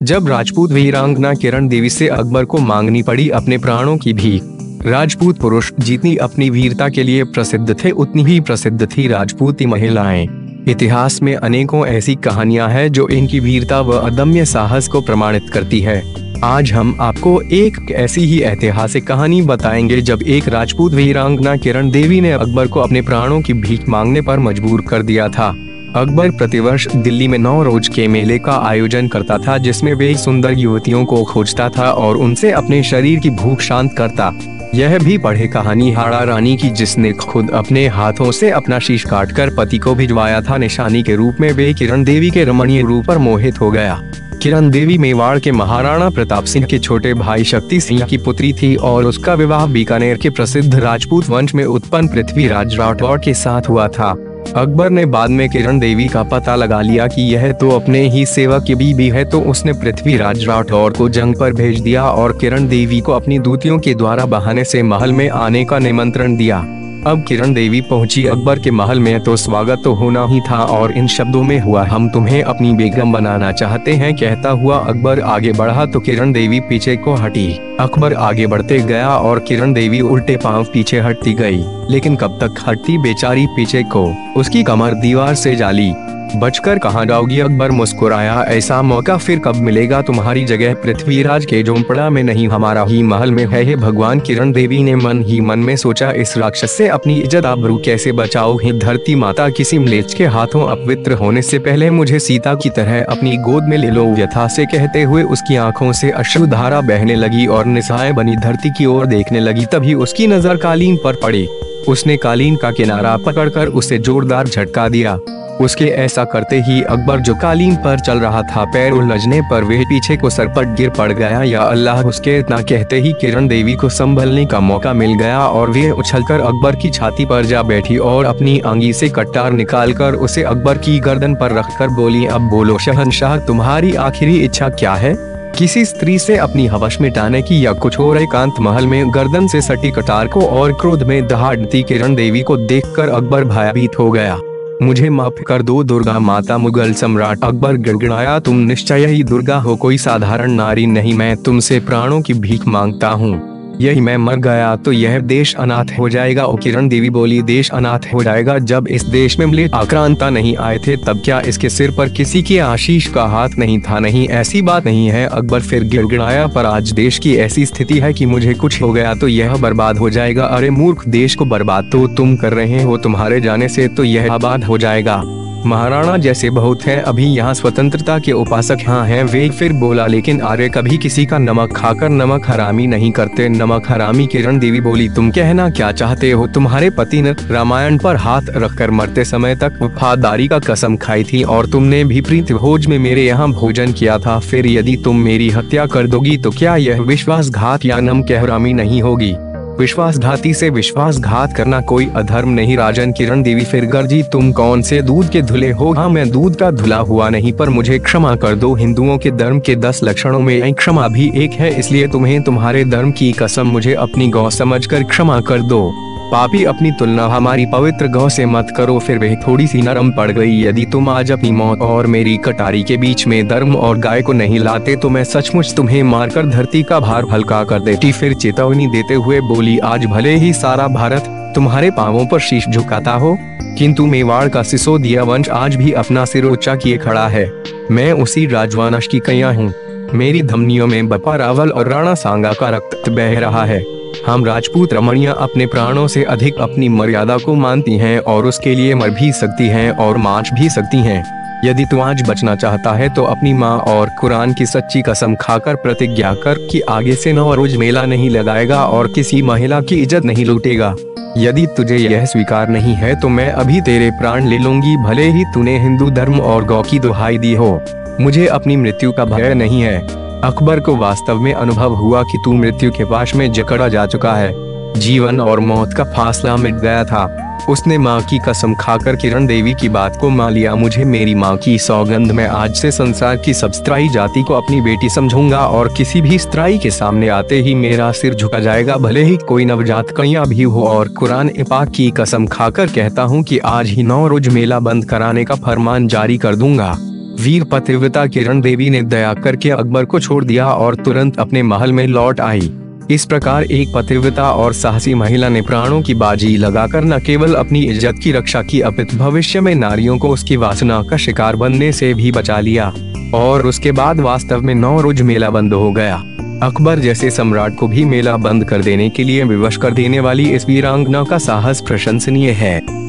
जब राजपूत वीरांगना किरण देवी से अकबर को मांगनी पड़ी अपने प्राणों की भीख। राजपूत पुरुष जितनी अपनी वीरता के लिए प्रसिद्ध थे उतनी ही प्रसिद्ध थी राजपूती महिलाएं। इतिहास में अनेकों ऐसी कहानियां हैं जो इनकी वीरता व अदम्य साहस को प्रमाणित करती है। आज हम आपको एक ऐसी ही ऐतिहासिक कहानी बताएंगे जब एक राजपूत वीरांगना किरण देवी ने अकबर को अपने प्राणों की भीख मांगने पर मजबूर कर दिया था। अकबर प्रतिवर्ष दिल्ली में 9 रोज के मेले का आयोजन करता था जिसमें वे सुंदर युवतियों को खोजता था और उनसे अपने शरीर की भूख शांत करता। यह भी पढ़े कहानी हाड़ा रानी की जिसने खुद अपने हाथों से अपना शीश काटकर पति को भिजवाया था। निशानी के रूप में वे किरण देवी के रमणीय रूप पर मोहित हो गया। किरण देवी मेवाड़ के महाराणा प्रताप सिंह के छोटे भाई शक्ति सिंह की पुत्री थी और उसका विवाह बीकानेर के प्रसिद्ध राजपूत वंश में उत्पन्न पृथ्वीराज राठौर के साथ हुआ था। अकबर ने बाद में किरण देवी का पता लगा लिया कि यह तो अपने ही सेवक की बीवी है, तो उसने पृथ्वीराज राठौर को जंग पर भेज दिया और किरण देवी को अपनी दूतियों के द्वारा बहाने से महल में आने का निमंत्रण दिया। अब किरण देवी पहुंची अकबर के महल में तो स्वागत तो होना ही था और इन शब्दों में हुआ, हम तुम्हें अपनी बेगम बनाना चाहते हैं। कहता हुआ अकबर आगे बढ़ा तो किरण देवी पीछे को हटी। अकबर आगे बढ़ते गया और किरण देवी उल्टे पांव पीछे हटती गई, लेकिन कब तक हटती बेचारी पीछे को, उसकी कमर दीवार से जाली। बचकर कहाँ जाओगी? अकबर मुस्कुराया, ऐसा मौका फिर कब मिलेगा? तुम्हारी जगह पृथ्वीराज के झोंपड़ा में नहीं हमारा ही महल में है। हे भगवान, किरण देवी ने मन ही मन में सोचा, इस राक्षस से अपनी इज्जत आबरू कैसे बचाओ? हे धरती माता, किसी म्लेच्छ के हाथों अपवित्र होने से पहले मुझे सीता की तरह अपनी गोद में ले लो। यथा से कहते हुए उसकी आंखों से अश्रुधारा बहने लगी और निस्सहाय बनी धरती की ओर देखने लगी। तभी उसकी नजर कालीन पर पड़ी। उसने कालीन का किनारा पकड़कर उसे जोरदार झटका दिया। उसके ऐसा करते ही अकबर जो कालीन पर चल रहा था, पैर उलझने पर वह पीछे को सरपट गिर पड़ गया। या अल्लाह! उसके इतना कहते ही किरण देवी को संभलने का मौका मिल गया और वह उछलकर अकबर की छाती पर जा बैठी और अपनी अंगी से कट्टार निकालकर उसे अकबर की गर्दन पर रखकर बोली, अब बोलो शहंशाह, तुम्हारी आखिरी इच्छा क्या है? किसी स्त्री से अपनी हवस मिटाने की या कुछ और? एकांत महल में गर्दन से सटी कटार को और क्रोध में दहाड़ती किरण देवी को देखकर अकबर भयभीत हो गया। मुझे माफ कर दो दुर्गा माता। मुगल सम्राट अकबर गिड़गिड़ाया, तुम निश्चय ही दुर्गा हो, कोई साधारण नारी नहीं। मैं तुमसे प्राणों की भीख मांगता हूँ। यही मैं मर गया तो यह देश अनाथ हो जाएगा। और किरण देवी बोली, देश अनाथ हो जाएगा? जब इस देश में म्लेच्छ आक्रांता नहीं आए थे तब क्या इसके सिर पर किसी के आशीष का हाथ नहीं था? नहीं, ऐसी बात नहीं है। अकबर फिर गिड़गिड़ाया, पर आज देश की ऐसी स्थिति है कि मुझे कुछ हो गया तो यह बर्बाद हो जाएगा। अरे मूर्ख, देश को बर्बाद तो तुम कर रहे हो, तुम्हारे जाने से तो यह आबाद हो जाएगा। महाराणा जैसे बहुत हैं अभी यहाँ स्वतंत्रता के उपासक यहाँ हैं। वे फिर बोला, लेकिन आर्य कभी किसी का नमक खाकर नमक हरामी नहीं करते। नमक हरामी? किरण देवी बोली, तुम कहना क्या चाहते हो? तुम्हारे पति ने रामायण पर हाथ रखकर मरते समय तक वफादारी का कसम खाई थी और तुमने भी प्रीति भोज में मेरे यहाँ भोजन किया था। फिर यदि तुम मेरी हत्या कर दोगी तो क्या यह विश्वासघात या नमक हरामी नहीं होगी? विश्वासघाती से विश्वासघात करना कोई अधर्म नहीं राजन। किरण देवी फिर गर्जी, तुम कौन से दूध के धुले हो? हाँ, मैं दूध का धुला हुआ नहीं, पर मुझे क्षमा कर दो। हिंदुओं के धर्म के 10 लक्षणों में क्षमा भी एक है, इसलिए तुम्हें तुम्हारे धर्म की कसम मुझे अपनी गौ समझकर क्षमा कर दो। पापी, अपनी तुलना हमारी पवित्र गौ से मत करो। फिर वह थोड़ी सी नरम पड़ गई। यदि तुम आज अपनी मौत और मेरी कटारी के बीच में धर्म और गाय को नहीं लाते तो मैं सचमुच तुम्हें मारकर धरती का भार हल्का कर देती। फिर चेतावनी देते हुए बोली, आज भले ही सारा भारत तुम्हारे पांवों पर शीश झुकाता हो, किंतु मेवाड़ का सिसोदिया वंश आज भी अपना सिर ऊंचा किए खड़ा है। मैं उसी राजवंश की कन्या हूँ। मेरी धमनियों में बप्पा रावल और राणा सांगा का रक्त बह रहा है। हम राजपूत रमणियां अपने प्राणों से अधिक अपनी मर्यादा को मानती हैं और उसके लिए मर भी सकती हैं और मांच भी सकती हैं। यदि तू आज बचना चाहता है तो अपनी माँ और कुरान की सच्ची कसम खाकर प्रतिज्ञा कर कि आगे से 9 रोज मेला नहीं लगाएगा और किसी महिला की इज्जत नहीं लूटेगा। यदि तुझे यह स्वीकार नहीं है तो मैं अभी तेरे प्राण ले लूंगी, भले ही तूने हिंदू धर्म और गौ की दुहाई दी हो। मुझे अपनी मृत्यु का भय नहीं है। अकबर को वास्तव में अनुभव हुआ कि तू मृत्यु के पाश में जकड़ा जा चुका है। जीवन और मौत का फासला मिट गया था। उसने माँ की कसम खाकर किरण देवी की बात को मान लिया। मुझे मेरी माँ की सौगंध, मैं आज से संसार की सब स्त्राई जाति को अपनी बेटी समझूंगा और किसी भी स्त्राई के सामने आते ही मेरा सिर झुका जाएगा, भले ही कोई नवजात कन्या भी हो। और कुरान पाक की कसम खाकर कहता हूँ कि आज ही 9 रोज मेला बंद कराने का फरमान जारी कर दूंगा। वीर पतिव्रता किरण देवी ने दया करके अकबर को छोड़ दिया और तुरंत अपने महल में लौट आई। इस प्रकार एक पतिव्रता और साहसी महिला ने प्राणों की बाजी लगाकर न केवल अपनी इज्जत की रक्षा की अपितु भविष्य में नारियों को उसकी वासना का शिकार बनने से भी बचा लिया। और उसके बाद वास्तव में नौरोज मेला बंद हो गया। अकबर जैसे सम्राट को भी मेला बंद कर देने के लिए विवश कर देने वाली इस वीरांगना का साहस प्रशंसनीय है।